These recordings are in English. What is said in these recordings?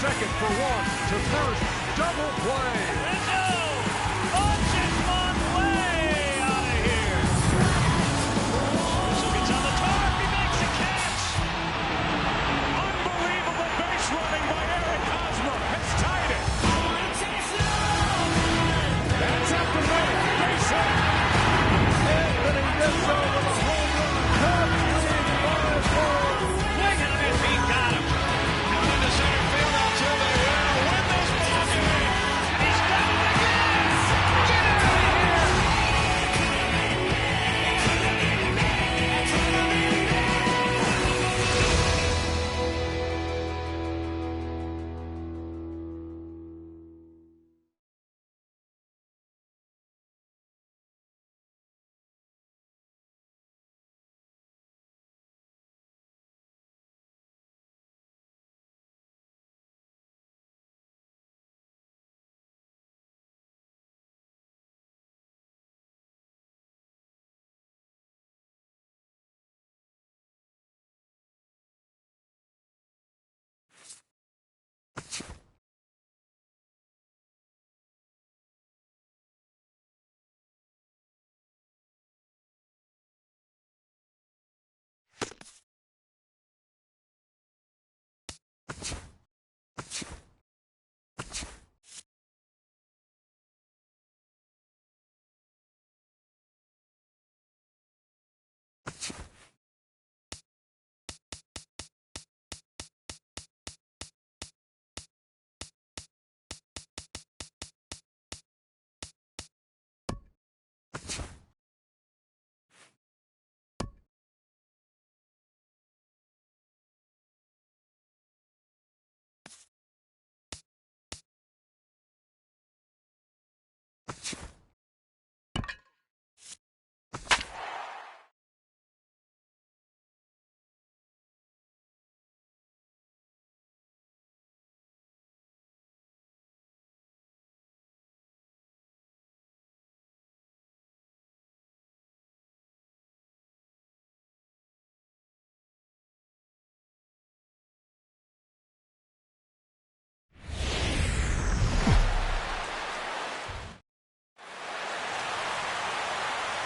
second for one to first. Double play. Rizzo launches one way out of here. Rizzo gets on the tarp. He makes a catch. Unbelievable base running by Eric Hosmer has tied it. That's at the middle. Base hit. Anthony Rizzo with a home run. Cubs lead 5-4. Swing and a miss. He got him. Down into center field until they will win this ball game. And he's got it again. Get out of here.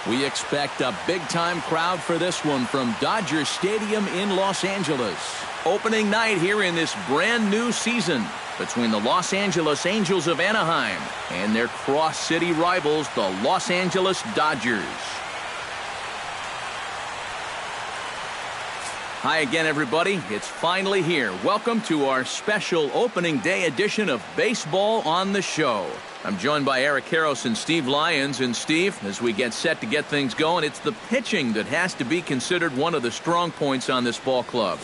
We expect a big-time crowd for this one from Dodger Stadium in Los Angeles. Opening night here in this brand-new season between the Los Angeles Angels of Anaheim and their cross-city rivals, the Los Angeles Dodgers. Hi again, everybody. It's finally here. Welcome to our special opening day edition of Baseball on the Show. I'm joined by Eric Karros and Steve Lyons. And Steve, as we get set to get things going, it's the pitching that has to be considered one of the strong points on this ball club.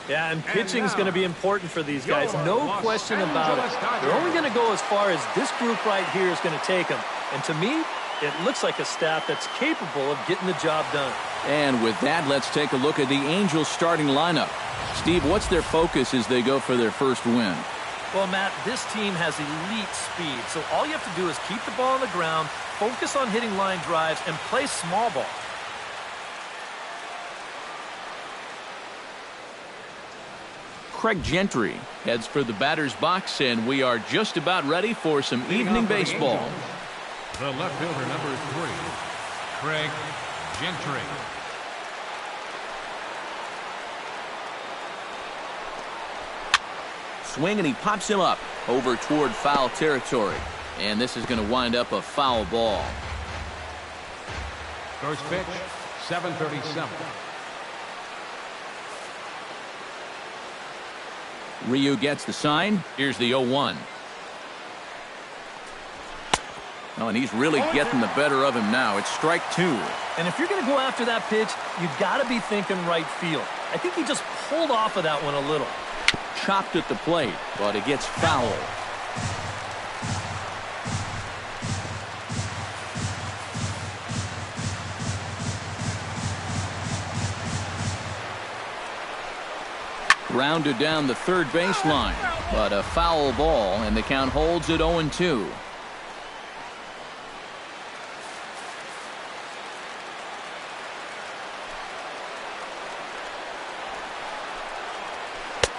Yeah, and pitching is going to be important for these guys. No question about it. They're only going to go as far as this group right here is going to take them. And to me, it looks like a staff that's capable of getting the job done. And with that, let's take a look at the Angels starting lineup. Steve, what's their focus as they go for their first win? Well, Matt, this team has elite speed, so all you have to do is keep the ball on the ground, focus on hitting line drives, and play small ball. Craig Gentry heads for the batter's box, and we are just about ready for some evening baseball. The left fielder, number 3, Craig Gentry. Swing, and he pops him up over toward foul territory. And this is going to wind up a foul ball. First pitch, 7:37. Ryu gets the sign. Here's the 0-1. Oh, and he's really getting the better of him now. It's strike 2. And if you're going to go after that pitch, you've got to be thinking right field. I think he just pulled off of that one a little. Chopped at the plate, but it gets foul. Grounded down the third baseline, but a foul ball, and the count holds at 0-2.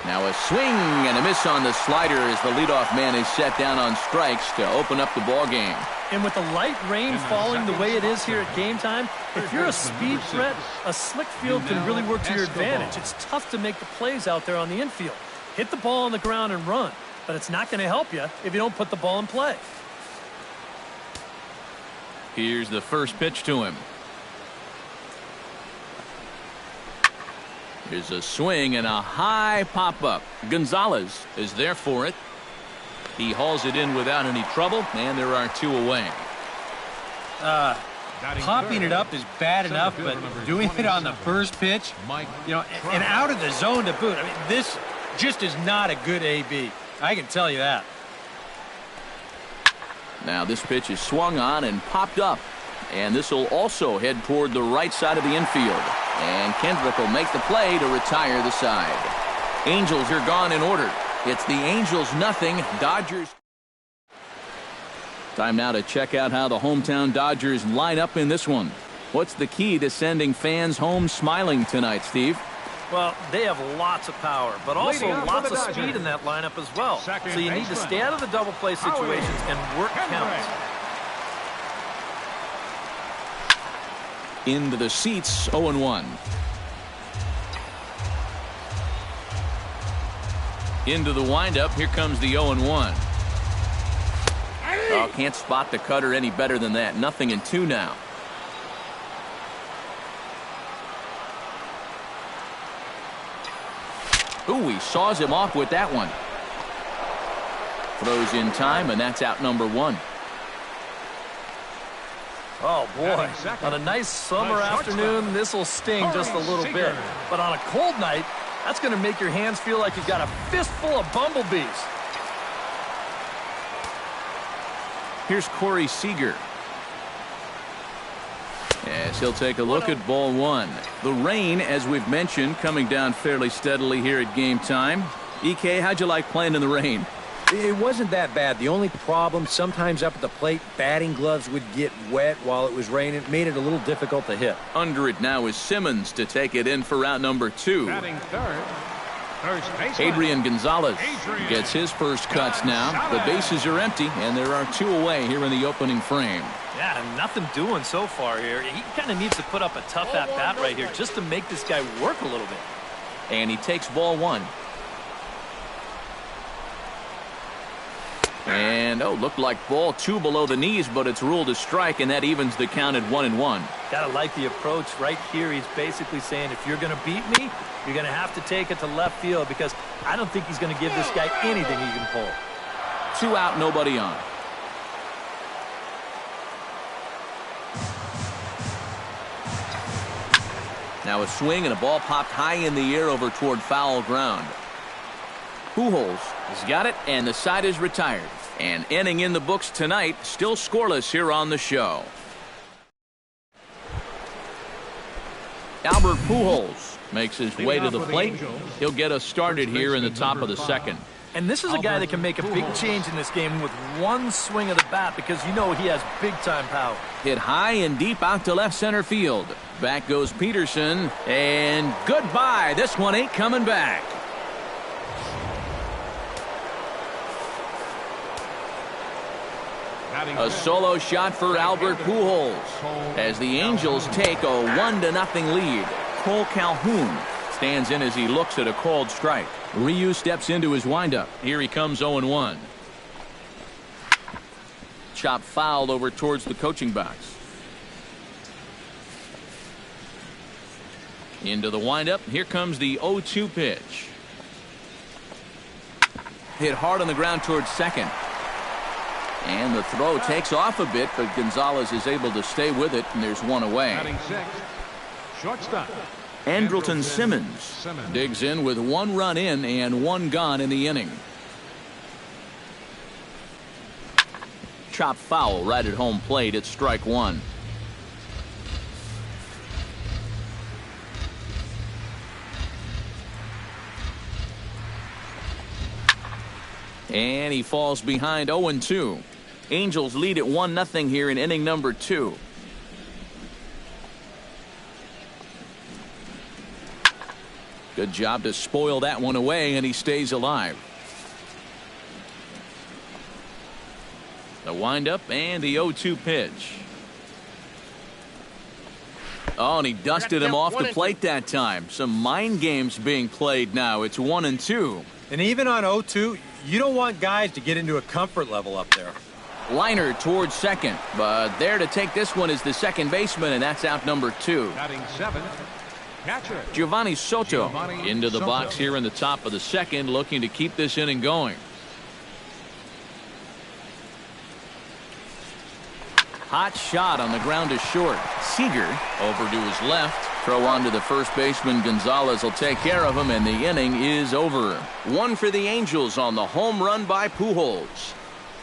Now a A swing and a miss on the slider as the leadoff man is set down on strikes to open up the ball game. And with the light rain falling the way it is here at game time, if you're a speed threat, a slick field can really work to your advantage. It's tough to make the plays out there on the infield. Hit the ball on the ground and run, but it's not going to help you if you don't put the ball in play. Here's the first pitch to him. Here's a swing and a high pop-up. Gonzalez is there for it. He hauls it in without any trouble, and there are 2 away. Popping it up is bad enough, but doing it on the first pitch, you know, and out of the zone to boot. I mean, this just is not a good AB. I can tell you that. Now this pitch is swung on and popped up. And this will also head toward the right side of the infield. And Kendrick will make the play to retire the side. Angels are gone in order. It's the Angels nothing, Dodgers. Time now to check out how the hometown Dodgers line up in this one. What's the key to sending fans home smiling tonight, Steve? Well, they have lots of power, but also lots of speed in that lineup as well. So you need to stay out of the double play situations and work counts. Into the seats, 0-1. Into the windup, here comes the 0-1. Oh, can't spot the cutter any better than that. 0-2 now. Ooh, he saws him off with that one. Throws in time, and that's out number 1. Oh, boy. On a nice summer afternoon, this will sting just a little bit. But on a cold night, that's going to make your hands feel like you've got a fistful of bumblebees. Here's Corey Seager. As he'll take a look at ball 1. The rain, as we've mentioned, coming down fairly steadily here at game time. EK, how'd you like playing in the rain? It wasn't that bad. The only problem, sometimes up at the plate, batting gloves would get wet while it was raining. It made it a little difficult to hit. Under it now is Simmons to take it in for route number 2. Batting third. Adrian Gonzalez gets his first cuts now. The bases are empty, and there are 2 away here in the opening frame. Yeah, nothing doing so far here. He kind of needs to put up a tough at-bat right here just to make this guy work a little bit. And he takes ball 1. And, looked like ball 2 below the knees, but it's ruled a strike, and that evens the count at 1-1. Gotta like the approach right here. He's basically saying, if you're going to beat me, you're going to have to take it to left field, because I don't think he's going to give this guy anything he can pull. 2 out, nobody on. Now a swing and a ball popped high in the air over toward foul ground. Pujols has got it, and the side is retired. An inning in the books tonight, still scoreless here on the show. Albert Pujols makes his way to the plate. He'll get us started here in the top of the second. And this is a guy that can make a big change in this game with one swing of the bat, because you know he has big-time power. Hit high and deep out to left center field. Back goes Peterson, and goodbye. This one ain't coming back. A solo shot for Albert Pujols as the Angels take a 1-0 lead. Cole Calhoun stands in as he looks at a called strike. Ryu steps into his windup. Here he comes 0-1. Chop fouled over towards the coaching box. Into the windup. Here comes the 0-2 pitch. Hit hard on the ground towards second. And the throw takes off a bit, but Gonzalez is able to stay with it, and there's 1 away. Shortstop. Andrelton Simmons digs in with 1 run in and 1 gone in the inning. Chop foul right at home plate. It's strike 1. And he falls behind 0-2. Angels lead at 1-0 here in inning number 2. Good job to spoil that one away, and he stays alive. The windup and the 0-2 pitch. Oh, and he dusted him off the plate that time. Some mind games being played now. It's 1-2. And even on 0-2, you don't want guys to get into a comfort level up there. Liner towards second, but there to take this one is the second baseman, and that's out number 2. Batting seventh, catcher Giovanni Soto into the box here in the top of the second, looking to keep this inning going. Hot shot on the ground to short. Seager over to his left. Throw on to the first baseman. Gonzalez will take care of him, and the inning is over. One for the Angels on the home run by Pujols.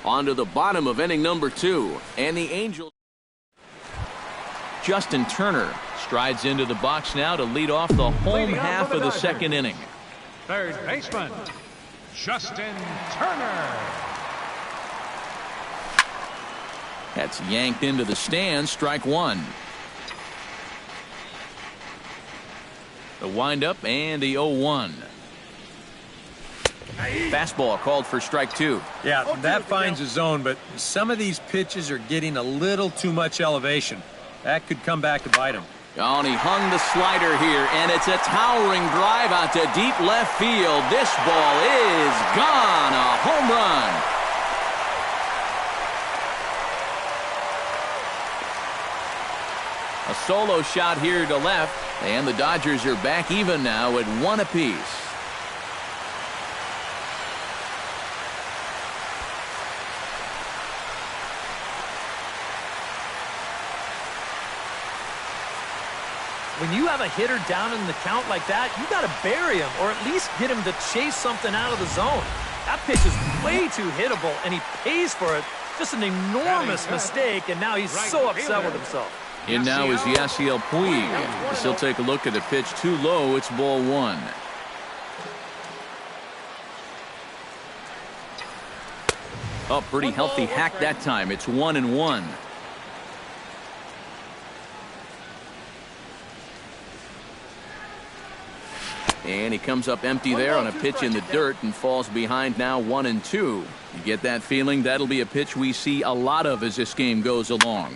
On to the bottom of inning number 2, and the Angels. Justin Turner strides into the box now to lead off the home half of the second inning. third baseman Justin Turner. That's yanked into the stands. Strike one. The windup and the 0-1. Fastball called for strike 2. Yeah, that finds a zone, but some of these pitches are getting a little too much elevation. That could come back to bite him. Oh, and he hung the slider here, and it's a towering drive out to deep left field. This ball is gone. A home run. A solo shot here to left, and the Dodgers are back even now at 1 apiece. When you have a hitter down in the count like that, you got to bury him or at least get him to chase something out of the zone. That pitch is way too hittable, and he pays for it. Just an enormous mistake, and now he's so upset with himself. In now is Yasiel Puig. He'll take a look at a pitch too low. It's ball 1. Oh, pretty healthy hack that time. It's 1-1. And he comes up empty there on a pitch in the dirt and falls behind now 1-2. You get that feeling that'll be a pitch we see a lot of as this game goes along.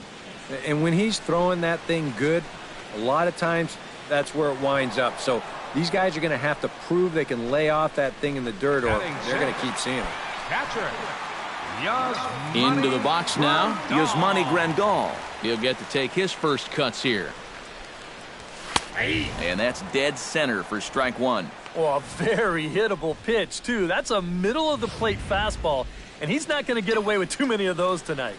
And when he's throwing that thing good, a lot of times that's where it winds up. So these guys are going to have to prove they can lay off that thing in the dirt, or they're going to keep seeing it. Catcher Into the box now, Yasmani Grandal. He'll get to take his first cuts here. And that's dead center for strike 1. Oh, a very hittable pitch, too. That's a middle-of-the-plate fastball, and he's not going to get away with too many of those tonight.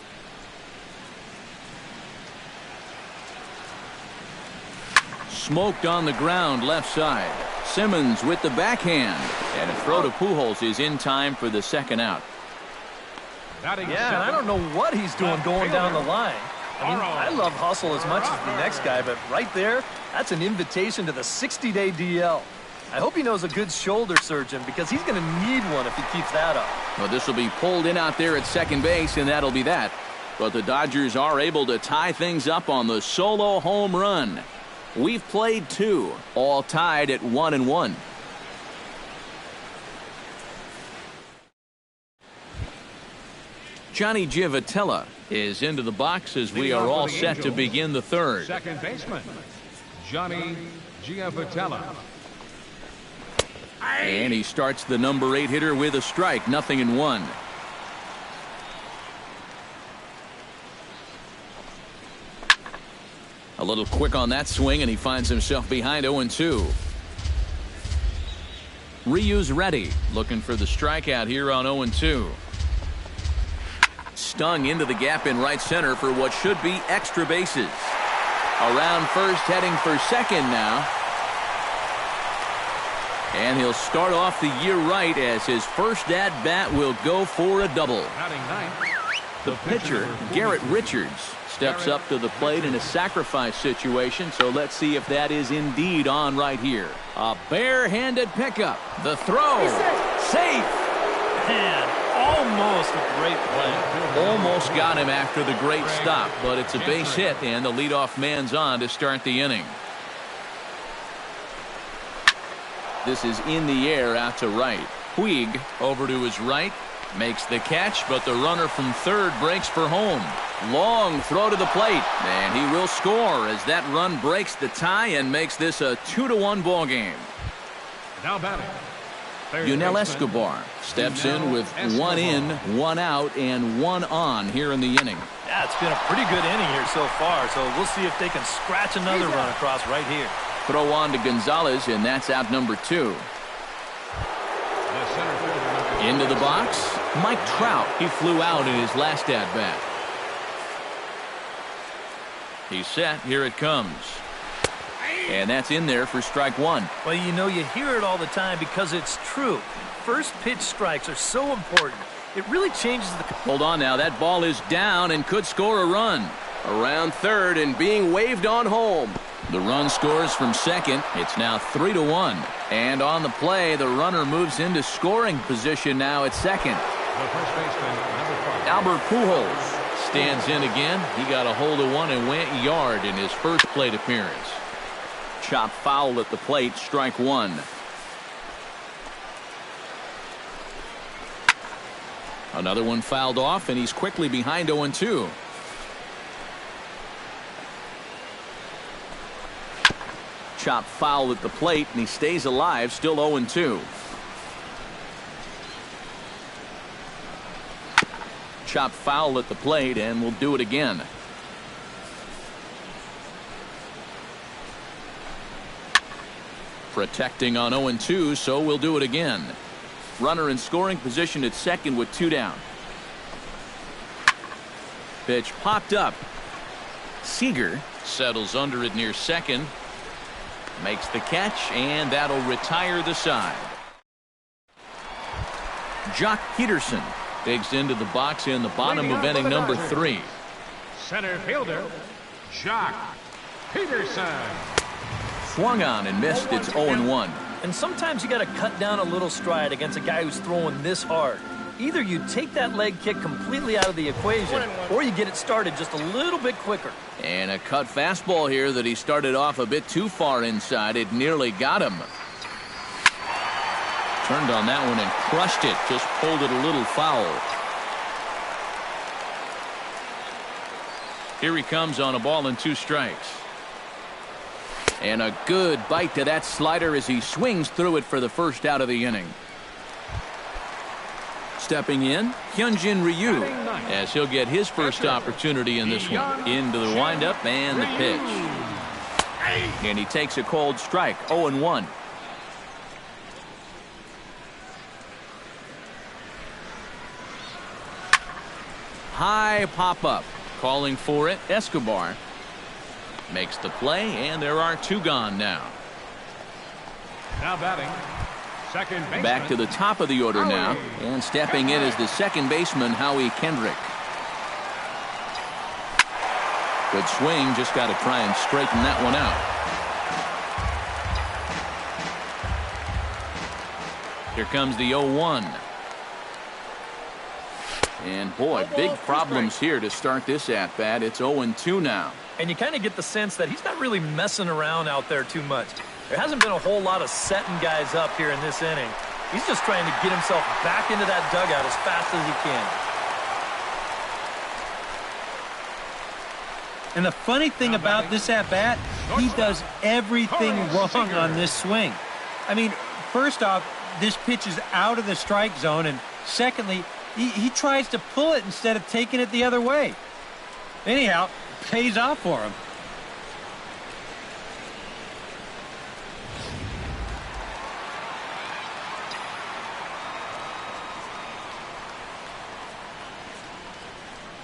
Smoked on the ground left side. Simmons with the backhand. And a throw to Pujols is in time for the second out. Yeah, and I don't know what he's doing going down the line. I mean, I love hustle as much as the next guy, but right there, that's an invitation to the 60-day DL. I hope he knows a good shoulder surgeon, because he's going to need one if he keeps that up. Well, this will be pulled in out there at second base, and that'll be that. But the Dodgers are able to tie things up on the solo home run. We've played 2, all tied at 1-1. Johnny Giavotella is into the box as we are all set to begin the third. Second baseman Johnny Giavotella. And he starts the number 8 hitter with a strike, 0-1. A little quick on that swing, and he finds himself behind 0-2. Ryu's ready, looking for the strikeout here on 0-2. Stung into the gap in right center for what should be extra bases. Around first, heading for second now. And he'll start off the year right, as his first at-bat will go for a double. The pitcher, Garrett Richards, steps up to the plate in a sacrifice situation, so let's see if that is indeed on right here. A bare-handed pickup. The throw. Safe. Man, almost a great play. Almost got him after the great stop, but it's a base hit, and the leadoff man's on to start the inning. This is in the air out to right. Puig over to his right. Makes the catch, but the runner from third breaks for home. Long throw to the plate, and he will score as that run breaks the tie and makes this a 2-1 ball game. Now batting. Yunel Escobar steps in with 1 in, 1 out, and 1 on here in the inning. Yeah, it's been a pretty good inning here so far, so we'll see if they can scratch another run across right here. Throw on to Gonzalez, and that's out number 2. Into the box, Mike Trout. He flew out in his last at-bat. He's set. Here it comes. And that's in there for strike 1. Well, you know, you hear it all the time because it's true. First pitch strikes are so important. It really changes the... Hold on now. That ball is down and could score a run. Around third and being waved on home. The run scores from second. It's now 3-1. And on the play, the runner moves into scoring position now at second. The first baseman, number 5. Albert Pujols stands in again. He got a hold of one and went yard in his first plate appearance. Chop foul at the plate, strike 1. Another one fouled off, and he's quickly behind 0-2. Chop foul at the plate, and he stays alive, still 0-2. Chop foul at the plate, and we'll do it again. Protecting on 0-2, so we'll do it again. Runner in scoring position at second with 2 down. Pitch popped up. Seager settles under it near second. Makes the catch, and that'll retire the side. Jock Peterson digs into the box in the bottom of inning number 3. Center fielder, Jock Peterson. Swung on and missed. It's 0-1. And sometimes you got to cut down a little stride against a guy who's throwing this hard. Either you take that leg kick completely out of the equation, or you get it started just a little bit quicker. And a cut fastball here that he started off a bit too far inside. It nearly got him. Turned on that one and crushed it. Just pulled it a little foul. Here he comes on a ball and 2 strikes. And a good bite to that slider as he swings through it for the first out of the inning. Stepping in, Hyunjin Ryu, as he'll get his first opportunity in this one. Into the windup and the pitch. And he takes a cold strike, 0-1. High pop-up. Calling for it, Escobar. Makes the play, and there are 2 gone now. Now batting. Second baseman. Back to the top of the order now, and stepping in is the second baseman, Howie Kendrick. Good swing, just got to try and straighten that one out. Here comes the 0-1. And boy, big problems here to start this at-bat. It's 0-2 now. And you kind of get the sense that he's not really messing around out there too much. There hasn't been a whole lot of setting guys up here in this inning. He's just trying to get himself back into that dugout as fast as he can. And the funny thing about this at-bat, he does everything wrong on this swing. I mean, first off, this pitch is out of the strike zone, and secondly, he tries to pull it instead of taking it the other way. Anyhow, pays off for him.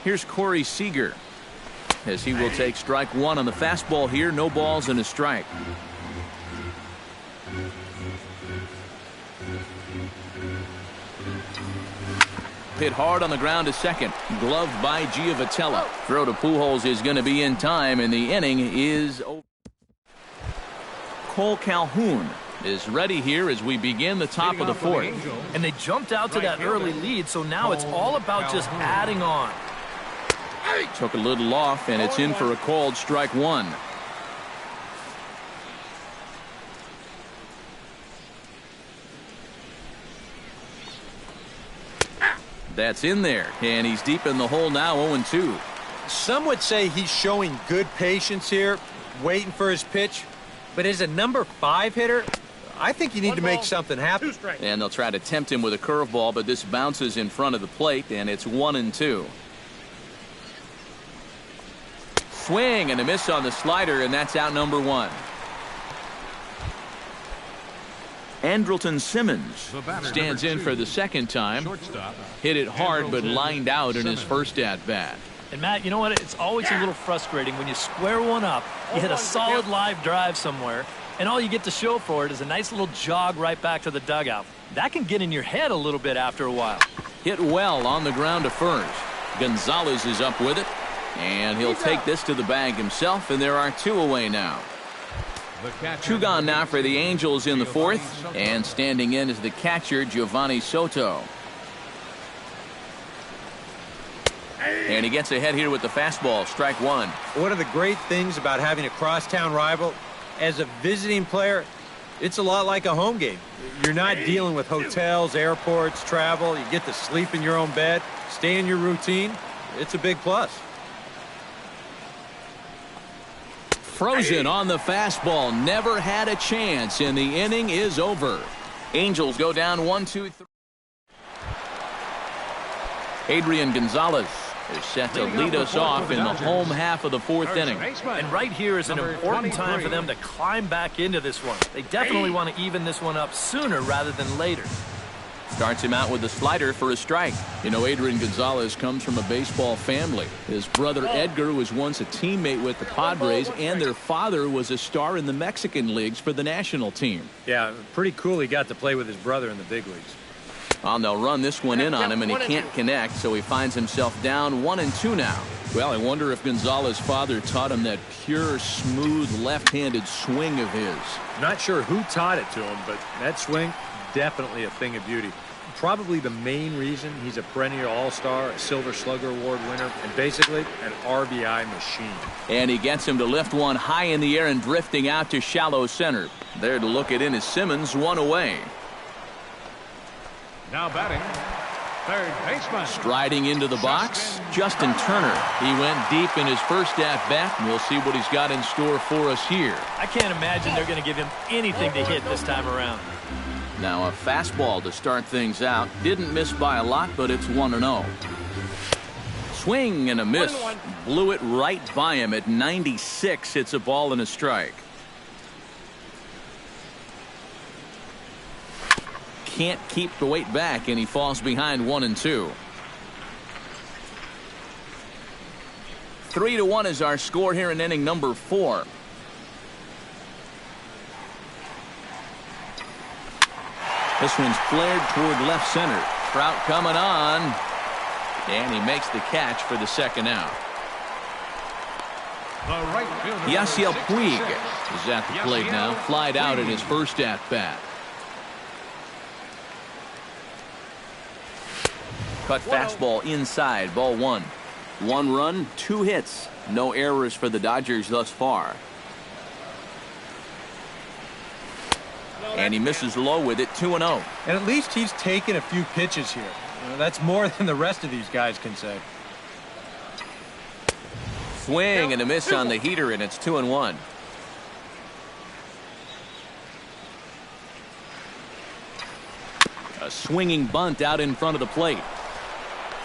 Here's Corey Seager, as he will take strike 1 on the fastball here. No balls and a strike. Hit hard on the ground to second. Gloved by Giovatello. Throw to Pujols is going to be in time, and the inning is over. Cole Calhoun is ready here as we begin the top of the 4th. And they jumped out to that early lead, so now it's all about just adding on. Took a little off, and it's in for a called strike 1. That's in there, and he's deep in the hole now, 0-2. Some would say he's showing good patience here, waiting for his pitch. But as a number 5 hitter, I think you need to make something happen. And they'll try to tempt him with a curveball, but this bounces in front of the plate, and it's 1-2. Swing and a miss on the slider, and that's out number 1. Andrelton Simmons stands in for the second time. Hit it hard, but lined out in his first at-bat. And, Matt, you know what? It's always a little frustrating when you square one up, you hit a solid live drive somewhere, and all you get to show for it is a nice little jog right back to the dugout. That can get in your head a little bit after a while. Hit well on the ground to first. Gonzalez is up with it, and he'll take this to the bag himself, and there are 2 away now. 2 gone now for the Angels in the 4th, and standing in is the catcher, Giovanni Soto. And he gets ahead here with the fastball, strike 1. One of the great things about having a crosstown rival, as a visiting player, it's a lot like a home game. You're not dealing with hotels, airports, travel. You get to sleep in your own bed, stay in your routine. It's a big plus. Frozen on the fastball, never had a chance, and the inning is over. Angels go down 1-2-3. Adrian Gonzalez is set to lead us off in the home half of the 4th inning. And right here is an important time for them to climb back into this one. They definitely want to even this one up sooner rather than later. Starts him out with the slider for a strike. You know, Adrian Gonzalez comes from a baseball family. His brother Edgar was once a teammate with the Padres, and their father was a star in the Mexican leagues for the national team. Yeah, pretty cool he got to play with his brother in the big leagues. Well, they'll run this one in on him, and he can't connect, so he finds himself down 1-2 now. Well, I wonder if Gonzalez's father taught him that pure, smooth, left-handed swing of his. Not sure who taught it to him, but that swing, definitely a thing of beauty. Probably the main reason he's a perennial all-star, a Silver Slugger Award winner, and basically an RBI machine. And he gets him to lift one high in the air and drifting out to shallow center. There to look it in is Simmons, 1 away. Now batting, third baseman. Striding into the box, Justin Turner. He went deep in his first at-bat, and we'll see what he's got in store for us here. I can't imagine they're going to give him anything to hit this time around. Now a fastball to start things out. Didn't miss by a lot, but it's 1-0. Swing and a miss. Blew it right by him at 96. It's a ball and a strike. Can't keep the weight back, and he falls behind 1-2. 3-1 is our score here in inning number 4. This one's flared toward left center. Trout coming on, and he makes the catch for the second out. Yasiel Puig is at the plate now, flied out in his first at-bat. Cut fastball inside, ball 1. 1 run, 2 hits. No errors for the Dodgers thus far. And he misses low with it, 2-0. And at least he's taken a few pitches here. That's more than the rest of these guys can say. Swing and a miss on the heater, and it's 2-1. A swinging bunt out in front of the plate.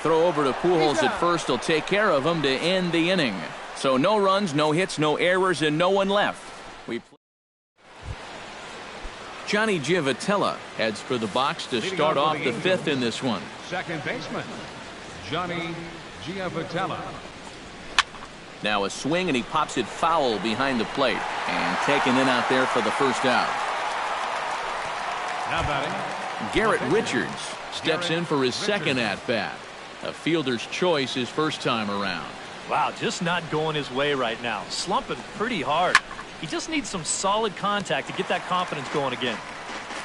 Throw over to Pujols at first will take care of him to end the inning. So no runs, no hits, no errors, and no one left. Johnny Giavotella heads for the box to start off the 5th in this one. Second baseman, Johnny Giavotella. Now a swing, and he pops it foul behind the plate. And taken in out there for the first out. Now batting, Garrett Richards steps in for his second at-bat. A fielder's choice his first time around. Wow, just not going his way right now. Slumping pretty hard. He just needs some solid contact to get that confidence going again.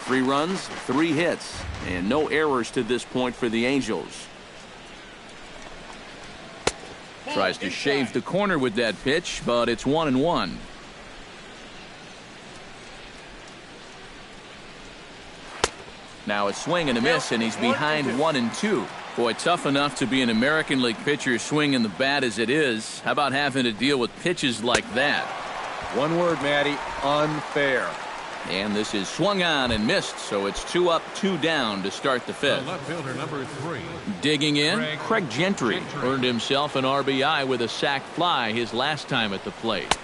3 runs, 3 hits, and no errors to this point for the Angels. Tries to shave the corner with that pitch, but it's 1-1. Now a swing and a miss, and he's behind 1-2. Boy, tough enough to be an American League pitcher swinging the bat as it is. How about having to deal with pitches like that? One word, Matty, unfair. And this is swung on and missed, so it's 2 up, 2 down to start the fifth. Left fielder number 3. Digging in, Craig Gentry earned himself an RBI with a sac fly his last time at the plate.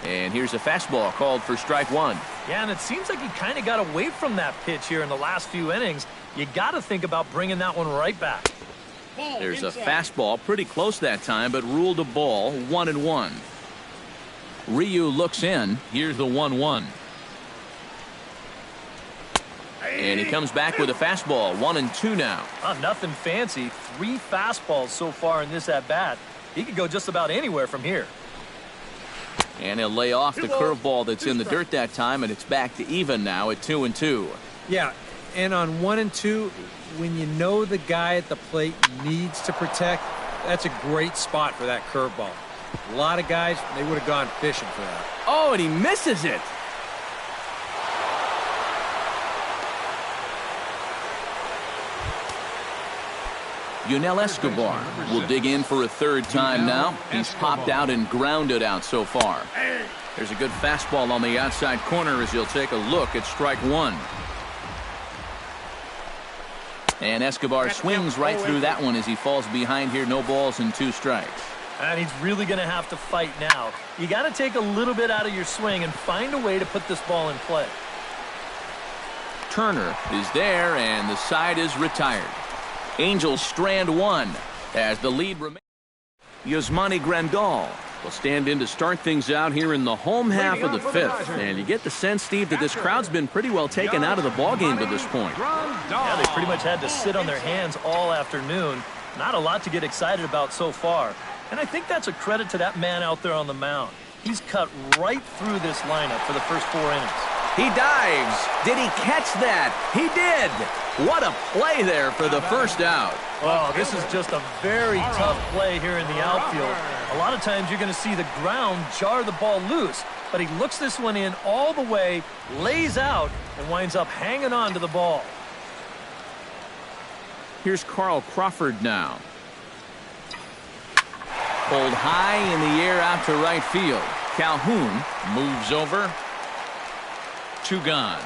And here's a fastball called for strike 1. Yeah, and it seems like he kind of got away from that pitch here in the last few innings. You got to think about bringing that one right back. There's a fastball pretty close that time, but ruled a ball, 1-1. Ryu looks in. Here's the 1-1. And he comes back with a fastball, 1-2 now. Nothing fancy. 3 fastballs so far in this at-bat. He could go just about anywhere from here. And he'll lay off the curveball that's in the dirt that time, and it's back to even now at 2-2. Yeah, and on 1 and 2, when you know the guy at the plate needs to protect, that's a great spot for that curveball. A lot of guys, they would have gone fishing for that. Oh, and he misses it. Yunel Escobar will dig in for a third time now. He's popped out and grounded out so far. There's a good fastball on the outside corner as he'll take a look at strike 1. And Escobar swings right through that one as he falls behind here. No balls and 2 strikes. And he's really going to have to fight now. You got to take a little bit out of your swing and find a way to put this ball in play. Turner is there, and the side is retired. Angels strand 1 as the lead remains. Yasmani Grandal will stand in to start things out here in the home half of the 5th. And you get the sense, Steve, that this crowd's been pretty well taken out of the ballgame to this point. Yeah, they pretty much had to sit on their hands all afternoon. Not a lot to get excited about so far. And I think that's a credit to that man out there on the mound. He's cut right through this lineup for the first 4 innings. He dives. Did he catch that? He did. What a play there for the first out. Well, this is just a very tough play here in the outfield. A lot of times you're going to see the ground jar the ball loose, but he looks this one in all the way, lays out, and winds up hanging on to the ball. Here's Carl Crawford now. Pulled high in the air out to right field. Calhoun moves over. 2 gone.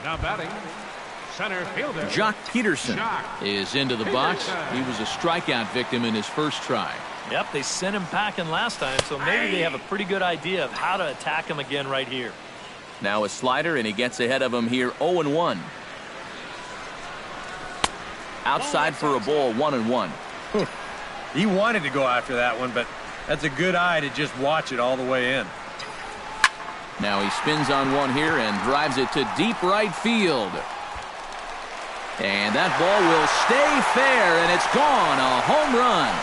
Now batting, center fielder Jock Peterson is into the box. He was a strikeout victim in his first try. Yep, they sent him packing last time, so maybe they have a pretty good idea of how to attack him again right here. Now a slider, and he gets ahead of him here, 0-1. Outside for a ball, 1-1. He wanted to go after that one, but that's a good eye to just watch it all the way in. Now he spins on one here and drives it to deep right field. And that ball will stay fair, and it's gone. A home run.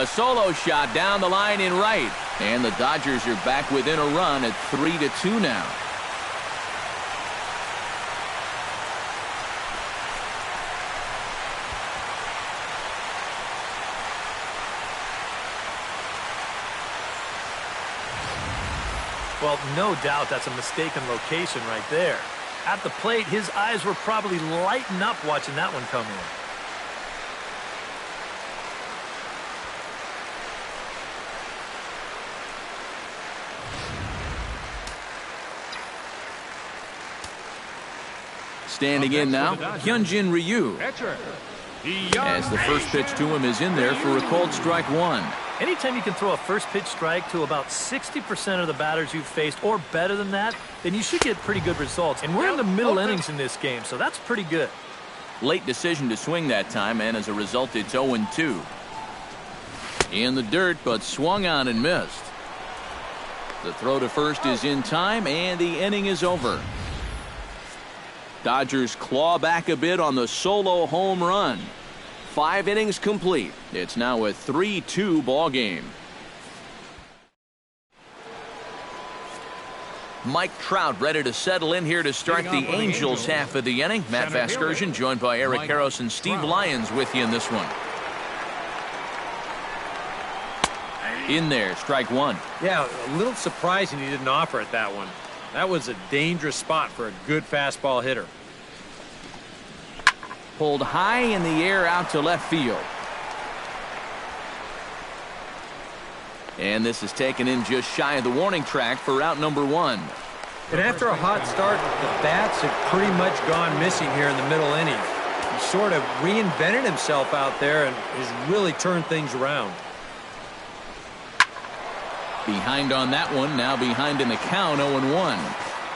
A solo shot down the line in right. And the Dodgers are back within a run at 3-2 now. Well, no doubt that's a mistaken location right there. At the plate, his eyes were probably lighting up watching that one come in. Standing in now, Hyunjin Ryu. As the first pitch to him is in there for a called strike 1. Anytime you can throw a first pitch strike to about 60% of the batters you've faced or better than that, then you should get pretty good results. And we're in the middle innings in this game, so that's pretty good. Late decision to swing that time, and as a result, it's 0-2. In the dirt, but swung on and missed. The throw to first is in time, and the inning is over. Dodgers claw back a bit on the solo home run. 5 innings complete. It's now a 3-2 ball game. Mike Trout ready to settle in here to start the Angels half of the inning. Matt Vasgersian joined by Eric Karros and Steve Lyons with you in this one. In there, strike one. Yeah, a little surprising he didn't offer it that one. That was a dangerous spot for a good fastball hitter. Pulled high in the air out to left field. And this is taken in just shy of the warning track for out number one. And after a hot start, the bats have pretty much gone missing here in the middle innings. He sort of reinvented himself out there and has really turned things around. Behind on that one, now behind in the count, 0-1.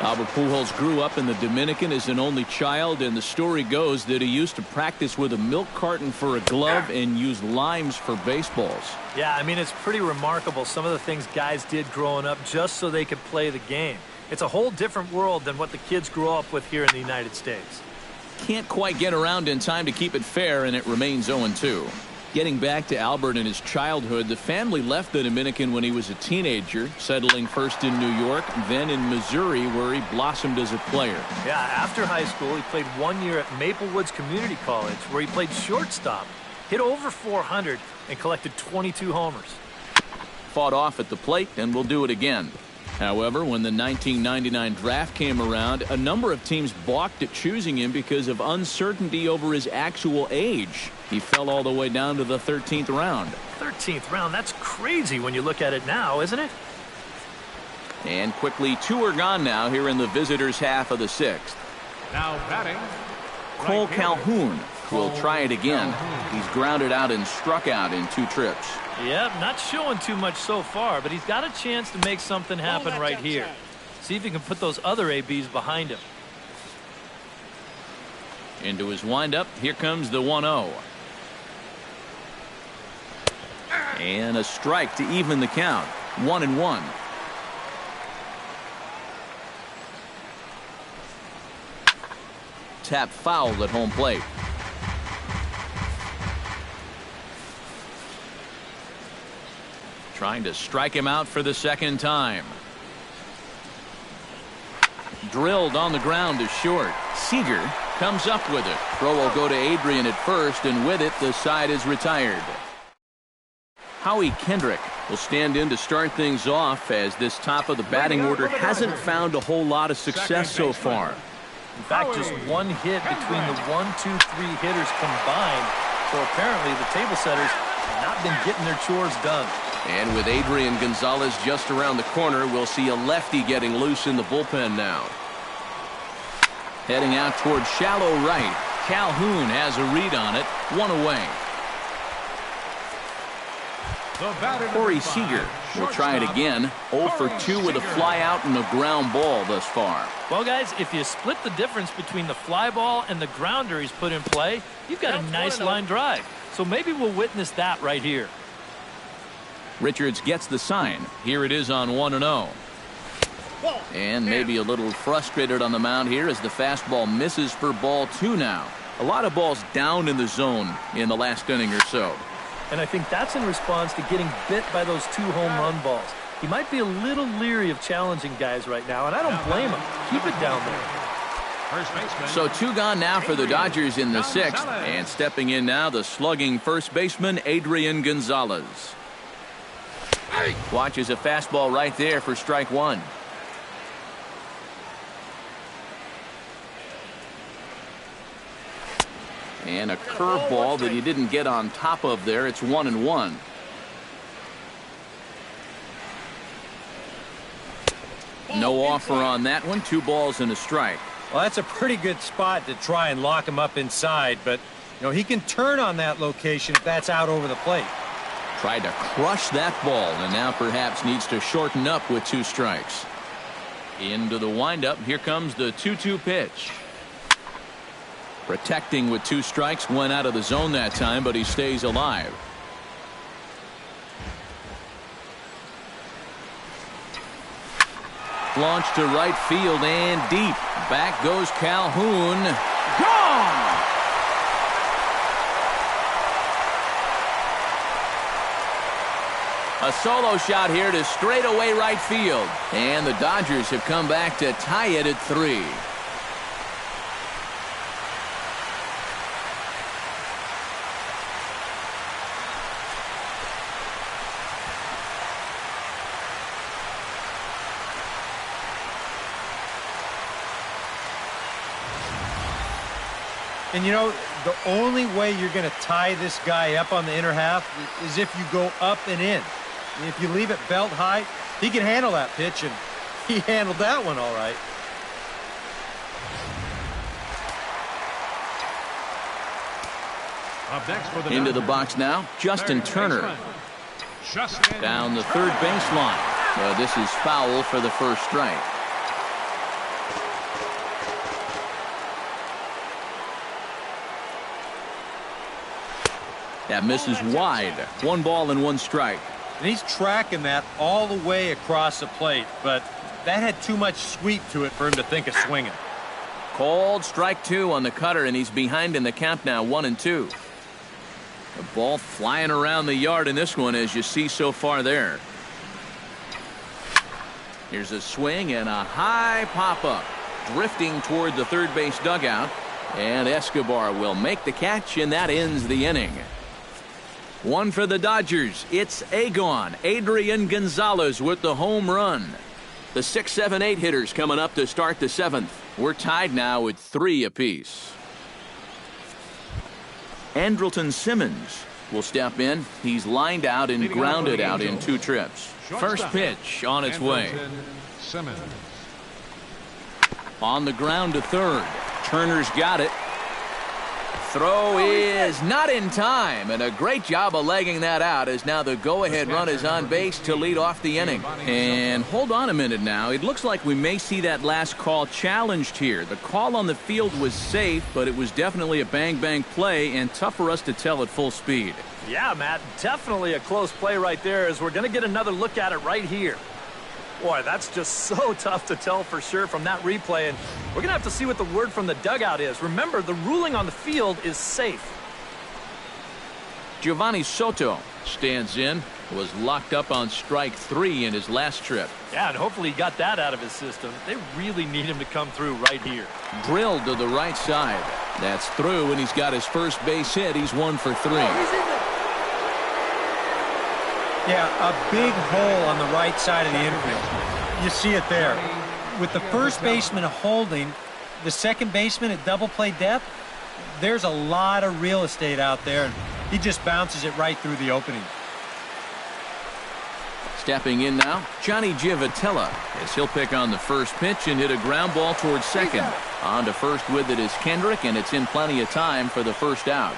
Albert Pujols grew up in the Dominican as an only child, and the story goes that he used to practice with a milk carton for a glove and use limes for baseballs. Yeah, I mean, it's pretty remarkable some of the things guys did growing up just so they could play the game. It's a whole different world than what the kids grew up with here in the United States. Can't quite get around in time to keep it fair, and it remains 0-2. Getting back to Albert and his childhood, the family left the Dominican when he was a teenager, settling first in New York, then in Missouri, where he blossomed as a player. Yeah, after high school, he played 1 year at Maple Woods Community College, where he played shortstop, hit over 400, and collected 22 homers. Fought off at the plate, and will do it again. However, when the 1999 draft came around, a number of teams balked at choosing him because of uncertainty over his actual age. He fell all the way down to the 13th round. 13th round, that's crazy when you look at it now, isn't it? And quickly, two are gone now here in the visitors' half of the sixth. Now batting, Cole right-hander, Calhoun will try it again. Calhoun. He's grounded out and struck out in 2 trips. Yep, not showing too much so far, but he's got a chance to make something happen right here. See if he can put those other ABs behind him. Into his windup, here comes the 1-0. And a strike to even the count. 1-1. Tap fouled at home plate. Trying to strike him out for the second time. Drilled on the ground to short. Seager comes up with it. Throw will go to Adrian at first, and with it, the side is retired. Howie Kendrick will stand in to start things off, as this top of the batting order hasn't found a whole lot of success so far. In fact, just one hit between the 1, 2, 3 hitters combined. So apparently the table setters have not been getting their chores done. And with Adrian Gonzalez just around the corner, we'll see a lefty getting loose in the bullpen now. Heading out toward shallow right. Calhoun has a read on it. 1 away. Corey Seager will try it again. 0 for 2 with a fly out and a ground ball thus far. Well, guys, if you split the difference between the fly ball and the grounder he's put in play, you've got a nice line drive. So maybe we'll witness that right here. Richards gets the sign. Here it is on 1-0. And maybe a little frustrated on the mound here as the fastball misses for ball 2 now. A lot of balls down in the zone in the last inning or so. And I think that's in response to getting bit by those 2 home run balls. He might be a little leery of challenging guys right now, and I don't blame him. Keep it down there. So 2 gone now for the Dodgers in the 6th. And stepping in now, the slugging first baseman, Adrian Gonzalez. Watches a fastball right there for strike 1. And a curveball that he didn't get on top of there. It's 1-1. No offer on that one. 2 balls and a strike. Well, that's a pretty good spot to try and lock him up inside, but he can turn on that location if that's out over the plate. Tried to crush that ball, and now perhaps needs to shorten up with 2 strikes. Into the windup. Here comes the 2-2 pitch. Protecting with 2 strikes. Went out of the zone that time, but he stays alive. Launched to right field and deep. Back goes Calhoun. Gone! A solo shot here to straightaway right field. And the Dodgers have come back to tie it at 3. And, you know, the only way you're going to tie this guy up on the inner half is if you go up and in. If you leave it belt high, he can handle that pitch, and he handled that one all right. Up next for the Into the box now, Justin Turner. Down the third baseline. This is foul for the first strike. That misses wide. 1 ball and 1 strike. And he's tracking that all the way across the plate, but that had too much sweep to it for him to think of swinging. Called strike 2 on the cutter, and he's behind in the count now, 1-2. The ball flying around the yard in this one, as you see so far there. Here's a swing and a high pop-up. Drifting toward the third base dugout. And Escobar will make the catch, and that ends the inning. 1 for the Dodgers. It's Adrian Gonzalez with the home run. The 6, 7, 8 hitters coming up to start the 7th. We're tied now at 3 apiece. Andrelton Simmons will step in. He's lined out and grounded out in 2 trips. First pitch on its way. Simmons. On the ground to third. Turner's got it. Throw is not in time, and a great job of legging that out, as now the go-ahead run is on base to lead off the inning. And hold on a minute now. It looks like we may see that last call challenged here. The call on the field was safe, but it was definitely a bang-bang play and tough for us to tell at full speed. Yeah, Matt, definitely a close play right there, as we're going to get another look at it right here. Boy, that's just so tough to tell for sure from that replay, and we're going to have to see what the word from the dugout is. Remember, the ruling on the field is safe. Giovanni Soto stands in, was locked up on strike 3 in his last trip. Yeah, and hopefully he got that out of his system. They really need him to come through right here. Drilled to the right side. That's through, and he's got his first base hit. He's 1 for 3. Yeah, a big hole on the right side of the infield. You see it there. With the first baseman holding, the second baseman at double play depth, there's a lot of real estate out there, and he just bounces it right through the opening. Stepping in now, Johnny Givotella, as he'll pick on the first pitch and hit a ground ball towards second. On to first with it is Kendrick, and it's in plenty of time for the first out.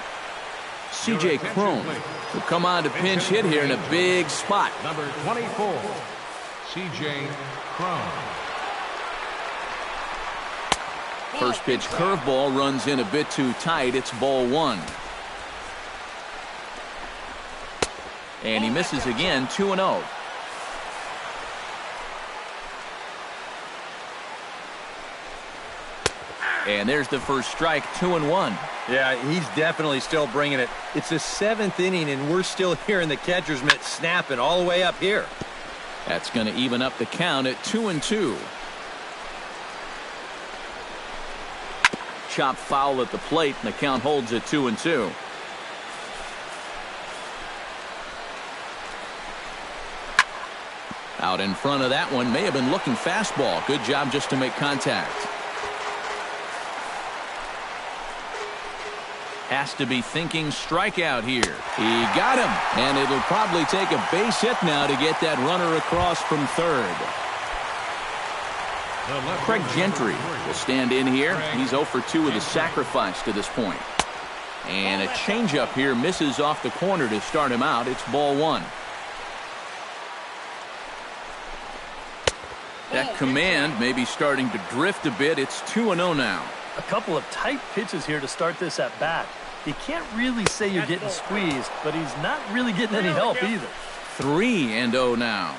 C.J. Cron will come on to pinch hit here in a big spot. Number 24, C.J. Cron. First pitch curveball runs in a bit too tight. It's ball 1. And he misses again, 2-0. And there's the first strike, 2-1. Yeah, he's definitely still bringing it. It's the 7th inning, and we're still hearing the catcher's mitt snapping all the way up here. That's going to even up the count at 2-2. Chop foul at the plate, and the count holds at 2-2. Out in front of that one, may have been looking fastball. Good job just to make contact. Has to be thinking strikeout here. He got him, and it'll probably take a base hit now to get that runner across from third. Craig Gentry will stand in here. He's 0 for 2 with a sacrifice to this point. And a changeup here misses off the corner to start him out. It's ball 1. That command may be starting to drift a bit. It's 2-0 now. A couple of tight pitches here to start this at bat. You can't really say you're getting squeezed, but he's not really getting any help either. 3-0 now.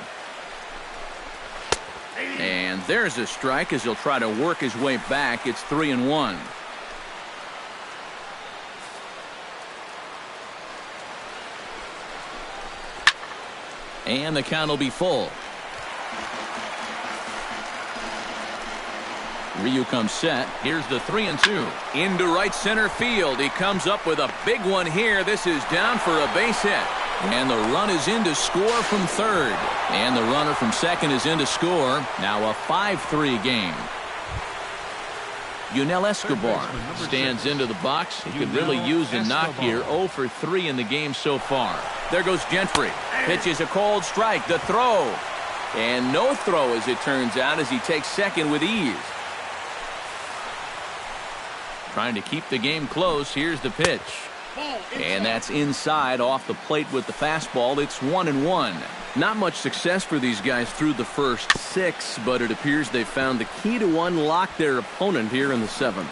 And there's a strike as he'll try to work his way back. It's 3-1. And the count will be full. Ryu comes set. Here's the 3-2. Into right center field. He comes up with a big one here. This is down for a base hit. And the run is in to score from third. And the runner from second is in to score. Now a 5-3 game. Yunel Escobar stands into the box. He could really use a knock here. 0 for 3 in the game so far. There goes Gentry. Pitches a cold strike. The throw. And no throw, as it turns out, as he takes second with ease. Trying to keep the game close. Here's the pitch. And that's inside off the plate with the fastball. It's 1-1. Not much success for these guys through the first 6, but it appears they found the key to unlock their opponent here in the 7th.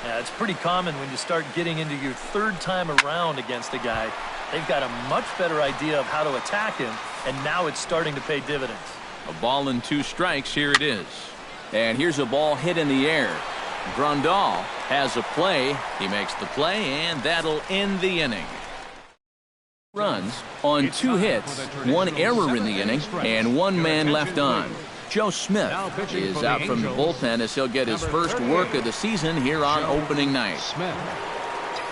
Yeah, it's pretty common when you start getting into your 3rd time around against a guy. They've got a much better idea of how to attack him, and now it's starting to pay dividends. A ball and 2 strikes. Here it is. And here's a ball hit in the air. Grandal has a play. He makes the play, and that'll end the inning. Runs on 2 hits, 1 error in the inning, and 1 man left on. Joe Smith is out from the bullpen as he'll get his first work of the season here on opening night.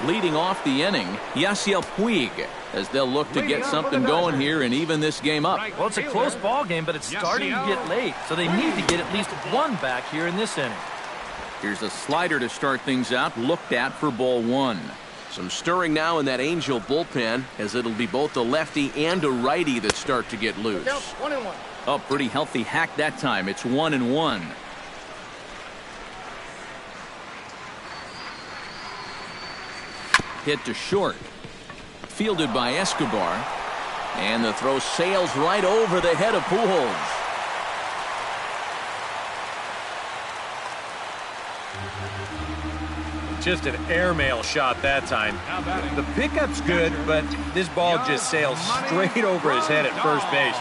Leading off the inning, Yasiel Puig, as they'll look to get something going here and even this game up. Well, it's a close ball game, but it's starting to get late, so they need to get at least 1 back here in this inning. Here's a slider to start things out, looked at for ball 1. Some stirring now in that Angel bullpen, as it'll be both a lefty and a righty that start to get loose. 1-1. Oh, pretty healthy hack that time. It's 1-1. Hit to short. Fielded by Escobar. And the throw sails right over the head of Pujols. Just an airmail shot that time. The pickup's good, but this ball just sails straight over his head at first base.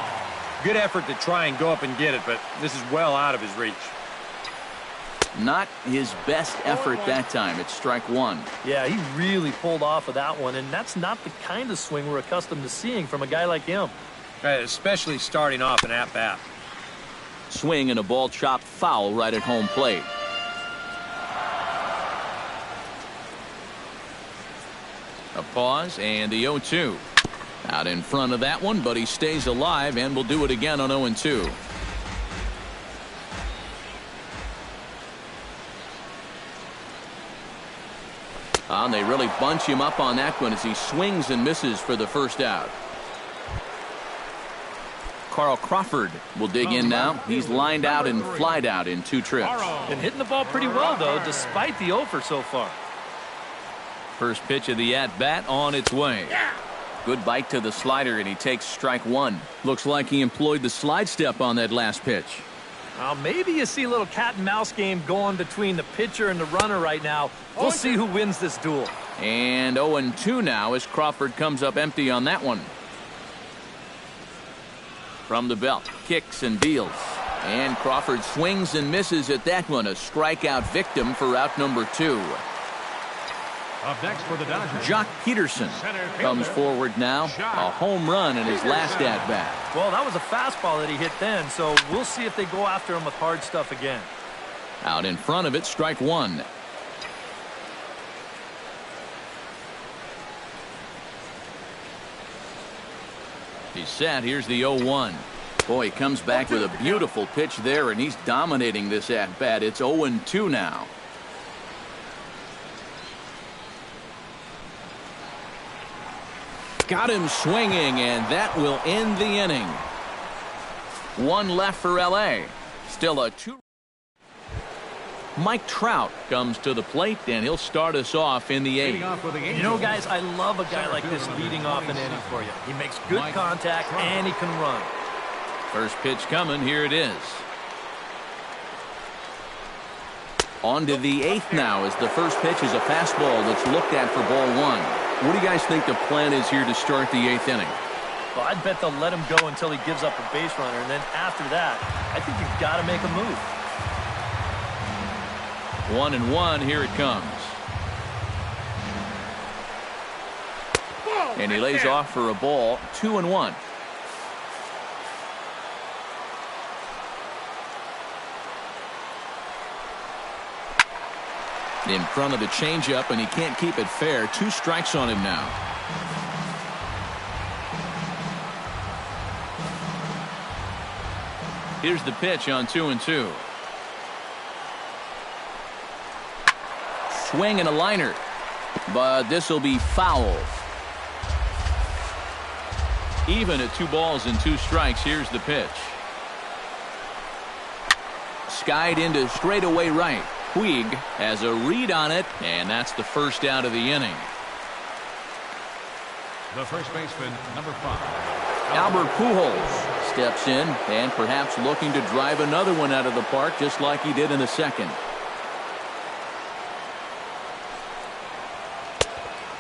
Good effort to try and go up and get it, but this is well out of his reach. Not his best effort that time. It's strike 1. Yeah, he really pulled off of that one, and that's not the kind of swing we're accustomed to seeing from a guy like him. Especially starting off an at-bat. Swing and a ball chopped foul right at home plate. A pause and the 0-2. Out in front of that one, but he stays alive and will do it again on 0-2. And they really bunch him up on that one as he swings and misses for the first out. Carl Crawford will dig in now. He's lined out and flied out in 2 trips. And hitting the ball pretty well, though, despite the offer so far. First pitch of the at-bat on its way. Good bite to the slider, and he takes strike 1. Looks like he employed the slide step on that last pitch. Well, maybe you see a little cat and mouse game going between the pitcher and the runner right now. We'll see who wins this duel. And 0-2 now as Crawford comes up empty on that one. From the belt, kicks and deals. And Crawford swings and misses at that one. A strikeout victim for out number 2. Up next for the Dodgers, Jock Peterson comes forward now. A home run in his last at-bat. Well, that was a fastball that he hit then, so we'll see if they go after him with hard stuff again. Out in front of it, strike 1. He's set. Here's the 0-1. Boy, he comes back with a beautiful pitch there, and he's dominating this at-bat. It's 0-2 now. Got him swinging, and that will end the inning. 1 left for L.A. Still a 2. Mike Trout comes to the plate, and he'll start us off in the 8th. You know, guys, I love a guy like this leading off an inning for you. He makes good contact, and he can run. First pitch coming. Here it is. On to the 8th now as the first pitch is a fastball that's looked at for ball 1. What do you guys think the plan is here to start the 8th inning? Well, I'd bet they'll let him go until he gives up a base runner, and then after that, I think you've got to make a move. 1-1. Here it comes. And he lays off for a ball. 2-1. In front of the changeup, and he can't keep it fair. 2 strikes on him now. Here's the pitch on 2-2. swing and a liner. But this will be foul. Even at 2 balls and 2 strikes, here's the pitch. Skied into straightaway right. Puig has a read on it, and that's the first out of the inning. The first baseman, number 5. Albert Pujols steps in and perhaps looking to drive another one out of the park just like he did in the second.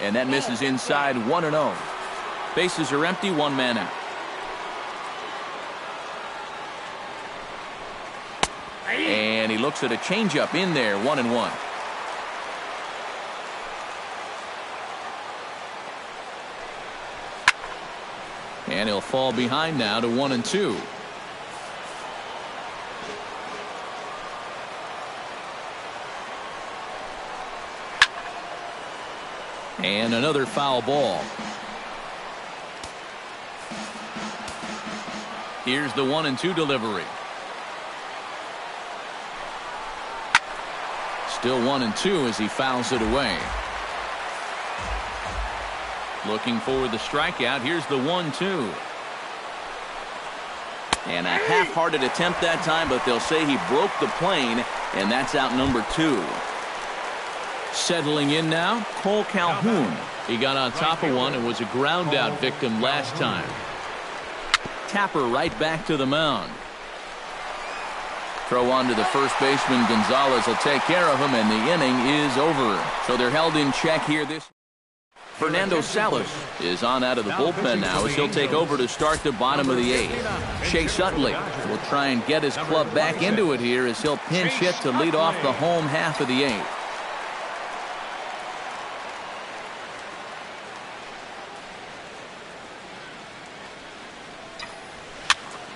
And that misses inside 1-0. Bases are empty, 1 man out. And he looks at a changeup in there, 1-1. And he'll fall behind now to 1-2. And another foul ball. Here's the 1-2 delivery. Still 1-2 as he fouls it away. Looking for the strikeout. Here's the 1-2. And a half-hearted attempt that time, but they'll say he broke the plane, and that's out number 2. Settling in now, Cole Calhoun. He got on top of one and was a ground-out victim last time. Tapper right back to the mound. Throw on to the first baseman. Gonzalez will take care of him, and the inning is over. So they're held in check here. Fernando Salas is on out of the bullpen now as he'll take over to start the bottom of the 8th. Chase Utley will try and get his club back into it here as he'll pinch hit to lead off the home half of the 8th.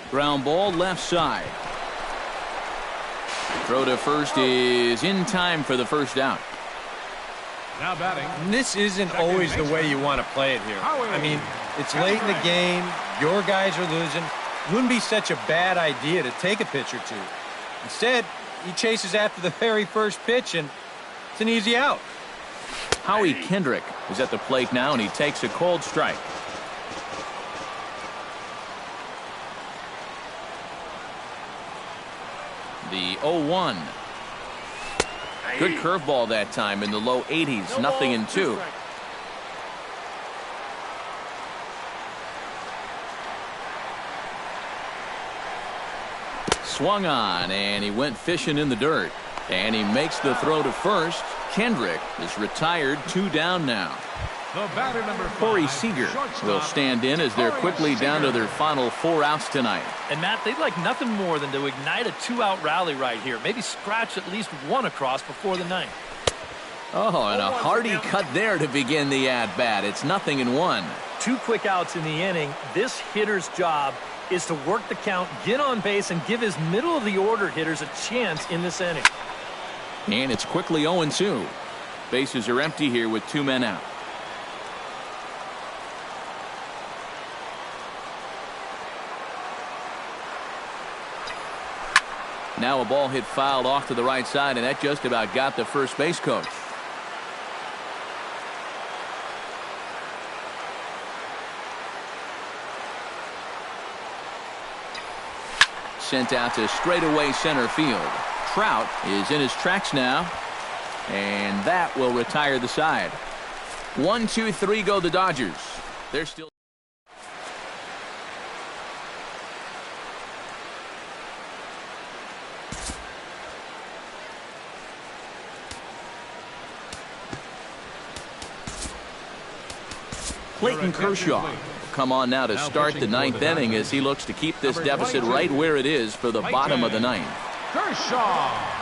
Ground ball left side. Throw to first is in time for the first out. Now batting. This isn't always the way you want to play it here. I mean, it's late in the game. Your guys are losing. Wouldn't be such a bad idea to take a pitch or 2. Instead, he chases after the very first pitch, and it's an easy out. Howie Kendrick is at the plate now, and he takes a cold strike. The 0-1. Good curveball that time in the low 80s. 0-2. Swung on, and he went fishing in the dirt. And he makes the throw to first. Kendrick is retired. 2 down now. The batter, number 5, Corey Seager will stand in as they're quickly down to their final 4 outs tonight. And Matt, they'd like nothing more than to ignite a 2-out rally right here. Maybe scratch at least 1 across before the 9th. Oh, and a hearty cut there to begin the at-bat. It's 0-1. 2 quick outs in the inning. This hitter's job is to work the count, get on base, and give his middle-of-the-order hitters a chance in this inning. And it's quickly 0-2. Bases are empty here with 2 men out. Now a ball hit fouled off to the right side, and that just about got the first base coach. Sent out to straightaway center field. Trout is in his tracks now, and that will retire the side. 1, 2, 3 go the Dodgers. They're still. Clayton Kershaw come on now to start the 9th inning as he looks to keep this deficit right where it is for the bottom of the 9th. Kershaw.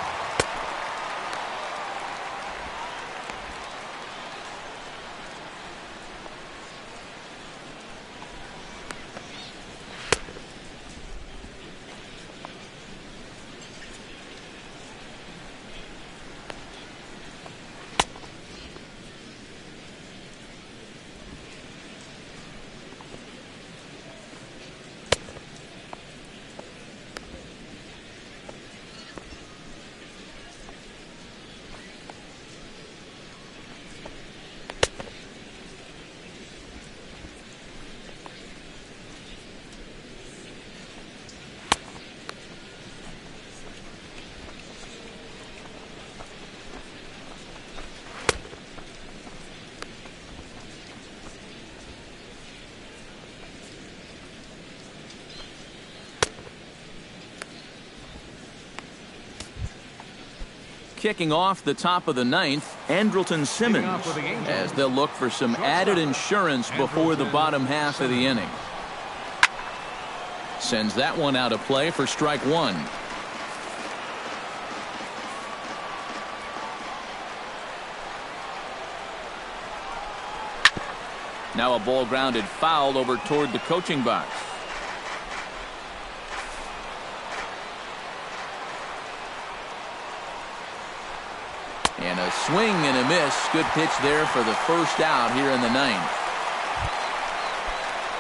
kicking off the top of the ninth, Andrelton Simmons, as they'll look for some added insurance before the bottom half of the inning. Sends that one out of play for strike one. Now a ball grounded foul over toward the coaching box. And a swing and a miss. Good pitch there for the first out here in the ninth.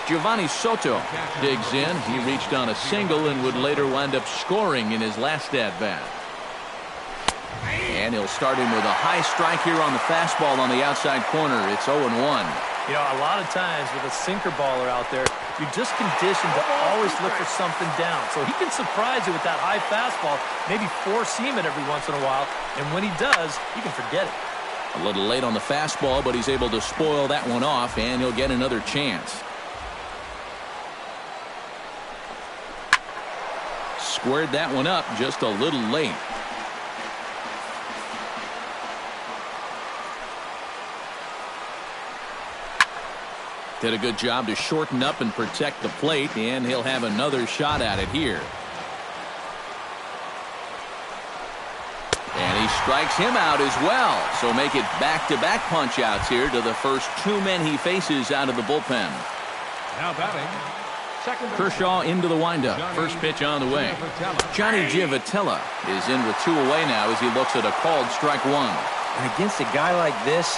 Giovanni Soto digs in. He reached on a single and would later wind up scoring in his last at-bat. And he'll start him with a high strike here on the fastball on the outside corner. It's 0-1. You know, a lot of times with a sinker baller out there, you're just conditioned to always look for something down. So he can surprise you with that high fastball, maybe four-seam it every once in a while. And when he does, you can forget it. A little late on the fastball, but he's able to spoil that one off, and he'll get another chance. Squared that one up just a little late. Did a good job to shorten up and protect the plate, and he'll have another shot at it here. And he strikes him out as well. So make it back-to-back punch-outs here to the first two men he faces out of the bullpen. Now batting. Kershaw into the windup. First pitch on the way. Johnny Giavotella is in with two away now as he looks at a called strike one. And against a guy like this,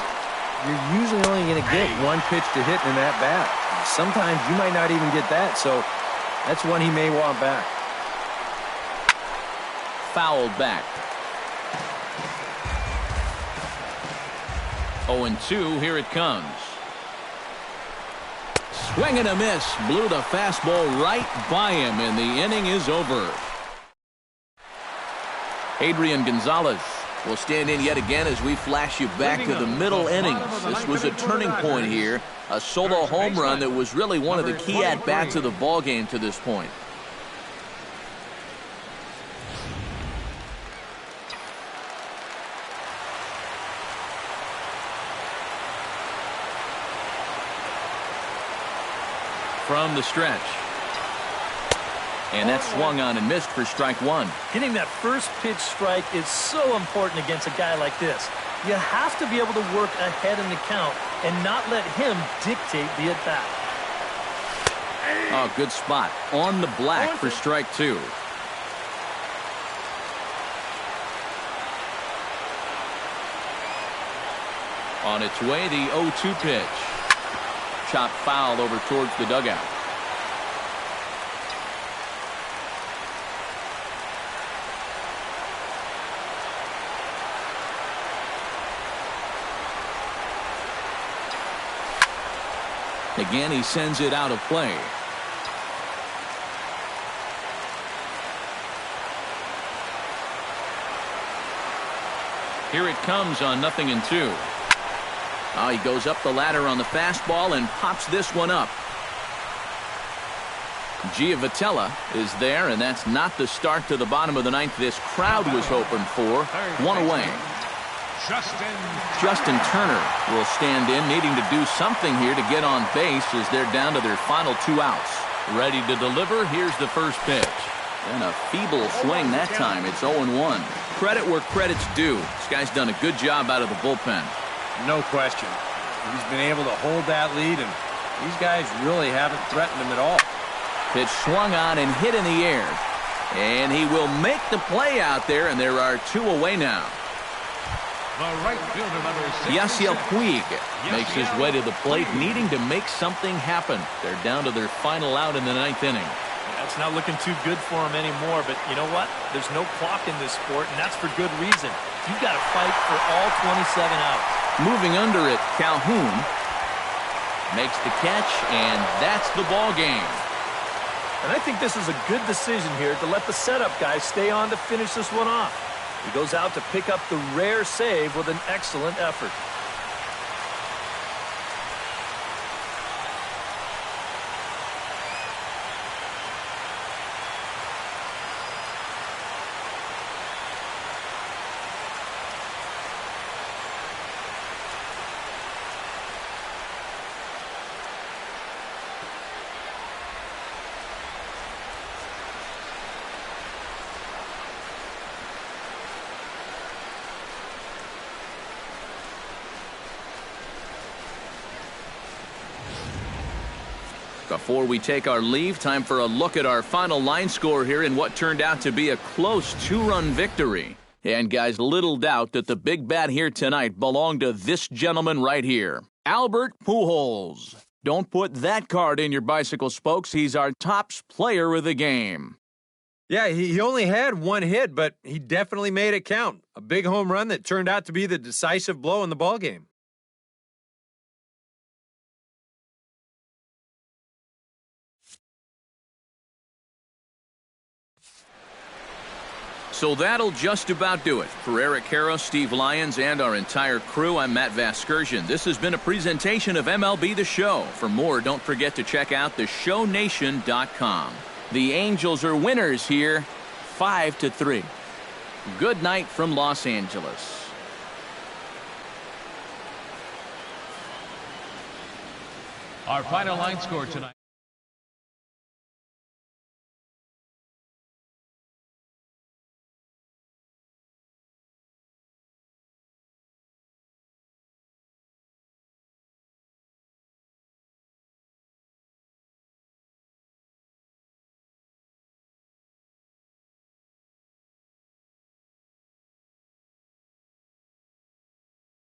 you're usually only going to get one pitch to hit in that bat. Sometimes you might not even get that, so that's one he may want back. Fouled back. 0-2, here it comes. Swing and a miss. Blew the fastball right by him, and the inning is over. Adrian Gonzalez will stand in yet again as we flash you back to the middle innings. This was a turning point here. A solo home run that was really one of the key at-bats of the ballgame to this point. From the stretch. And that's swung on and missed for strike one. Getting that first pitch strike is so important against a guy like this. You have to be able to work ahead in the count and not let him dictate the at-bat. Oh, good spot. On the black for strike two. On its way, the 0-2 pitch. Chopped foul over towards the dugout. Again, he sends it out of play. Here it comes on 0-2. Oh, he goes up the ladder on the fastball and pops this one up. Giavotella is there, and that's not the start to the bottom of the ninth this crowd was hoping for. One away. Justin Turner will stand in, needing to do something here to get on base as they're down to their final two outs. Ready to deliver. Here's the first pitch. And a feeble swing that time. It's 0-1. Credit where credit's due. This guy's done a good job out of the bullpen. No question. He's been able to hold that lead, and these guys really haven't threatened him at all. Pitch swung on and hit in the air. And he will make the play out there, and there are two away now. The right fielder, number 6. Yasiel Puig makes his way to the plate, needing to make something happen. They're down to their final out in the ninth inning. Yeah, it's not looking too good for him anymore, but you know what? There's no clock in this sport, and that's for good reason. You've got to fight for all 27 outs. Moving under it, Calhoun makes the catch, and that's the ball game. And I think this is a good decision here to let the setup guys stay on to finish this one off. He goes out to pick up the rare save with an excellent effort. Before we take our leave, time for a look at our final line score here in what turned out to be a close 2-run victory. And guys, little doubt that the big bat here tonight belonged to this gentleman right here, Albert Pujols. Don't put that card in your bicycle spokes. He's our tops player of the game. Yeah, he only had one hit, but he definitely made it count. A big home run that turned out to be the decisive blow in the ballgame. So that'll just about do it. For Eric Harrow, Steve Lyons, and our entire crew, I'm Matt Vasgersian. This has been a presentation of MLB The Show. For more, don't forget to check out theshownation.com. The Angels are winners here, 5-3. Good night from Los Angeles. Our final line score tonight.